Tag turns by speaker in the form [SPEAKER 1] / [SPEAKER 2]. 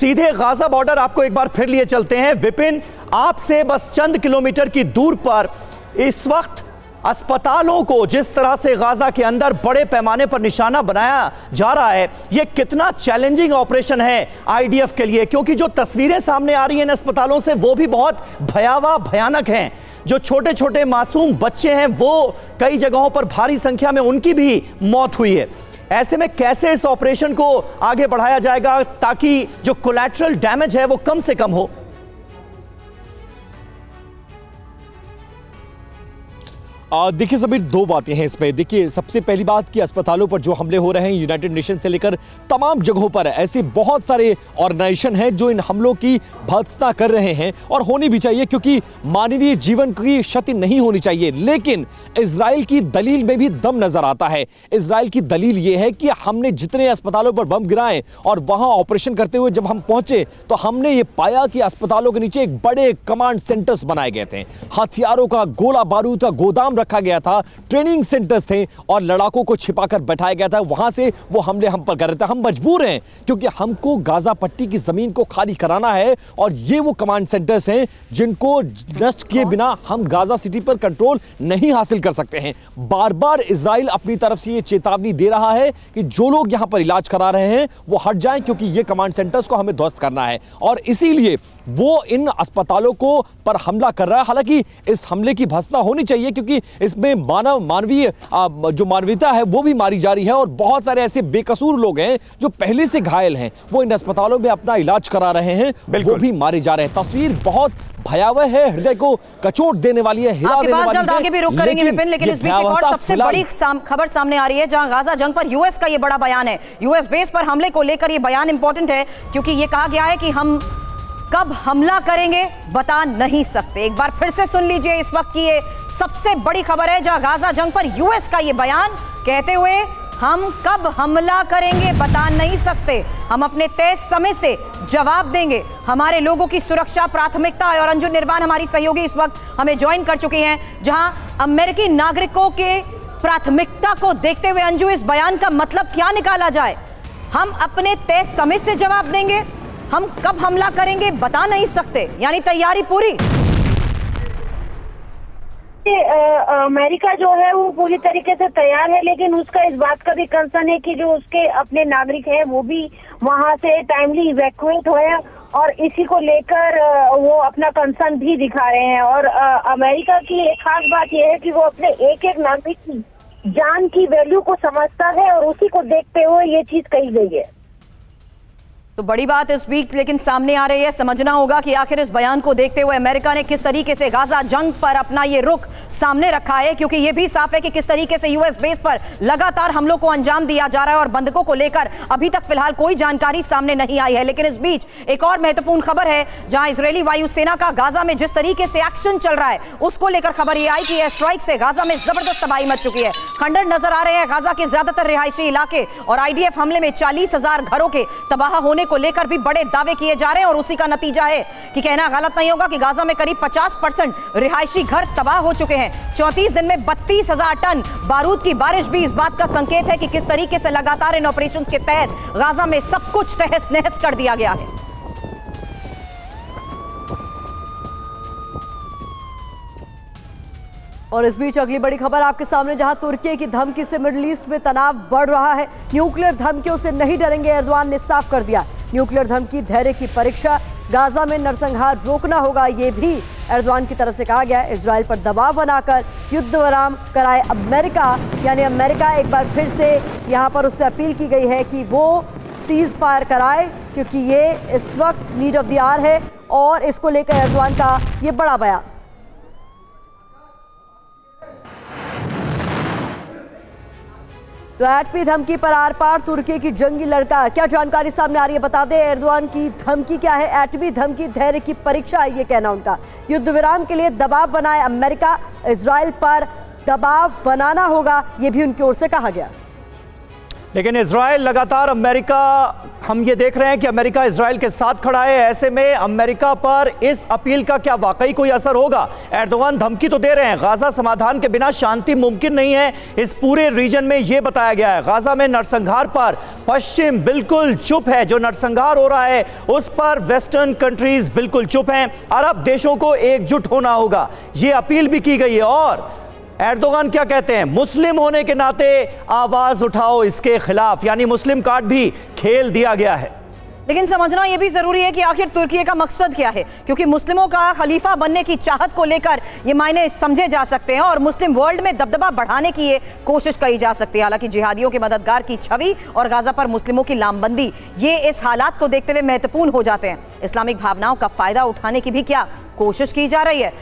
[SPEAKER 1] सीधे Gaza border आपको एक बार फिर लिए चलते हैं। विपिन, आपसे बस चंद किलोमीटर की दूर पर इस वक्त अस्पतालों को जिस तरह से गाजा के अंदर बड़े पैमाने पर निशाना बनाया जा रहा है, यह कितना चैलेंजिंग ऑपरेशन है आईडीएफ के लिए, क्योंकि जो तस्वीरें सामने आ रही हैं इन अस्पतालों से वो भी बहुत भयावह भयानक हैं। जो छोटे छोटे मासूम बच्चे हैं वो कई जगहों पर भारी संख्या में उनकी भी मौत हुई है। ऐसे में कैसे इस ऑपरेशन को आगे बढ़ाया जाएगा ताकि जो कोलैटरल डैमेज है वो कम से कम हो?
[SPEAKER 2] देखिए समीर, दो बातें हैं इसमें। देखिए, सबसे पहली बात कि अस्पतालों पर जो हमले हो रहे हैं, यूनाइटेड नेशन से लेकर तमाम जगहों पर ऐसे बहुत सारे ऑर्गेनाइजेशन हैं जो इन हमलों की भर्त्सना कर रहे हैं, और होनी भी चाहिए क्योंकि मानवीय जीवन की क्षति नहीं होनी चाहिए। लेकिन इजराइल की दलील में भी दम नजर आता है। इजराइल की दलील यह है कि हमने जितने अस्पतालों पर बम गिराए और वहां ऑपरेशन करते हुए जब हम पहुंचे तो हमने ये पाया कि अस्पतालों के नीचे एक बड़े कमांड सेंटर्स बनाए गए थे, हथियारों का, गोला बारूद का गोदाम रखा गया था, ट्रेनिंग सेंटर्स थे और लड़ाकों को छिपाकर बैठाया गया था। वहां से वो हमले हम पर कर रहे थे। हम मजबूर हैं क्योंकि हमको गाजा पट्टी की जमीन को खाली कराना है, और ये वो कमांड सेंटर्स हैं जिनको नष्ट किए बिना हम गाजा सिटी पर कंट्रोल नहीं हासिल कर सकते हैं। बार बार इजराइल अपनी तरफ से ये चेतावनी दे रहा है कि जो लोग यहां पर इलाज करा रहे हैं वो हट जाएं, क्योंकि ये कमांड सेंटर्स को हमें ध्वस्त करना है, और इसीलिए वो इन अस्पतालों को पर हमला कर रहा है। हालांकि इस हमले की भर्त्सना होनी चाहिए क्योंकि इसमें मानवीय जो मानवीयता है वो भी मारी जा रही है, और बहुत सारे ऐसे बेकसूर लोग हैं जो पहले से घायल हैं, वो इन अस्पतालों में अपना इलाज करा रहे हैं, वो भी मारे जा रहे हैं। तस्वीर बहुत भयावह है, हृदय को कचोट देने वाली है, हिला देने वाली है।
[SPEAKER 3] जल्द आगे भी रुक करेंगे विपिन, लेकिन इस बीच एक और सबसे बड़ी खबर सामने आ रही है जहां गाजा जंग पर यूएस का ये बड़ा बयान है। यूएस बेस पर हमले को लेकर ये बयान इंपॉर्टेंट है क्योंकि ये कहा गया है कि हम कब हमला करेंगे बता नहीं सकते। एक बार फिर से सुन लीजिए इस वक्त की ये सबसे बड़ी खबर है जहां गाजा जंग पर यूएस का ये बयान कहते हुए हम कब हमला करेंगे बता नहीं सकते, हम अपने तय समय से जवाब देंगे, हमारे लोगों की सुरक्षा प्राथमिकता है। और अंजुम निर्वाण हमारी सहयोगी इस वक्त हमें ज्वाइन कर चुकी हैं, जहां अमेरिकी नागरिकों के प्राथमिकता को देखते हुए अंजू इस बयान का मतलब क्या निकाला जाए? हम अपने तय समय से जवाब देंगे, हम कब हमला करेंगे बता नहीं सकते, यानी तैयारी पूरी।
[SPEAKER 4] अमेरिका जो है वो पूरी तरीके से तैयार है, लेकिन उसका इस बात का भी कंसर्न है कि जो उसके अपने नागरिक हैं वो भी वहां से टाइमली इवैक्यूएट हुए हैं, और इसी को लेकर वो अपना कंसर्न भी दिखा रहे हैं। और अमेरिका की एक खास बात यह है कि वो अपने एक एक नागरिक की जान की वैल्यू को समझता है, और उसी को देखते हुए ये चीज कही गई है।
[SPEAKER 3] तो बड़ी बात इस बीच लेकिन सामने आ रही है, समझना होगा कि आखिर इस बयान को देखते हुए अमेरिका ने किस तरीके से गाजा जंग पर अपना ये रुख सामने रखा है, क्योंकि ये भी साफ है कि किस तरीके से यूएस बेस पर लगातार हमलों को अंजाम दिया जा रहा है और बंधकों को लेकर अभी तक फिलहाल कोई जानकारी सामने नहीं आई है। लेकिन इस बीच एक और महत्वपूर्ण खबर है, जहां इजरायली वायुसेना का गाजा में जिस तरीके से एक्शन चल रहा है उसको लेकर खबर यह आई कि एयर स्ट्राइक से गाजा में जबरदस्त तबाही मच चुकी है। खंडर नजर आ रहे हैं गाजा के ज्यादातर रिहायशी इलाके, और आईडीएफ हमले में 40,000 घरों के तबाह होने को लेकर भी बड़े दावे किए जा रहे हैं। और उसी का नतीजा है कि कहना गलत नहीं होगा कि गाजा में करीब 50% रिहायशी घर तबाह हो चुके हैं। 34 दिन में 32,000 टन बारूद की बारिश भी इस बात का संकेत है कि किस तरीके से लगातार इन ऑपरेशंस के तहत गाजा में सब कुछ तहस नहस कर दिया गया है।
[SPEAKER 5] और इस बीच अगली बड़ी खबर आपके सामने, जहां तुर्की की धमकी से मिडिल ईस्ट में तनाव बढ़ रहा है। न्यूक्लियर धमकियों से नहीं डरेंगे, एर्दोआन ने साफ कर दिया। न्यूक्लियर धमकी धैर्य की परीक्षा, गाजा में नरसंहार रोकना होगा, ये भी एर्दोआन की तरफ से कहा गया। इजराइल पर दबाव बनाकर युद्ध विराम कराए अमेरिका, यानी अमेरिका एक बार फिर से यहां पर उससे अपील की गई है कि वो सीज फायर कराए, क्योंकि ये इस वक्त नीड ऑफ द आवर है। और इसको लेकर एर्दोआन का ये बड़ा बयान। तो एटमी धमकी पर आर पार तुर्की की जंगी लड़का, क्या जानकारी सामने आ रही है बता दें। एर्दोआन की धमकी क्या है? एटमी धमकी धैर्य की परीक्षा है, ये कहना उनका। युद्ध विराम के लिए दबाव बनाए अमेरिका, इजराइल पर दबाव बनाना होगा, ये भी उनकी ओर से कहा गया।
[SPEAKER 1] लेकिन इजराइल लगातार अमेरिका, हम ये देख रहे हैं कि अमेरिका इजराइल के साथ खड़ा है। ऐसे में अमेरिका पर इस अपील का क्या वाकई कोई असर होगा? एर्दोगान धमकी तो दे रहे हैं, गाजा समाधान के बिना शांति मुमकिन नहीं है। इस पूरे रीजन में यह बताया गया है, गाजा में नरसंहार पर पश्चिम बिल्कुल चुप है। जो नरसंहार हो रहा है उस पर वेस्टर्न कंट्रीज बिल्कुल चुप हैं। अरब देशों को एकजुट होना होगा, यह अपील भी की गई है। और एर्दोगान क्या कहते हैं? मुस्लिम होने के नाते आवाज उठाओ इसके खिलाफ, यानी मुस्लिम कार्ड भी खेल दिया गया है।
[SPEAKER 3] लेकिन समझना यह भी जरूरी है कि आखिर तुर्की का मकसद क्या है, क्योंकि मुस्लिमों का खलीफा बनने की चाहत को लेकर ये मायने समझे जा सकते हैं और मुस्लिम वर्ल्ड में दबदबा बढ़ाने की ये कोशिश कही जा सकती है। हालांकि जिहादियों के मददगार की छवि और गाजा पर मुस्लिमों की लामबंदी, ये इस हालात को देखते हुए महत्वपूर्ण हो जाते हैं। इस्लामिक भावनाओं का फायदा उठाने की भी क्या कोशिश की जा रही है?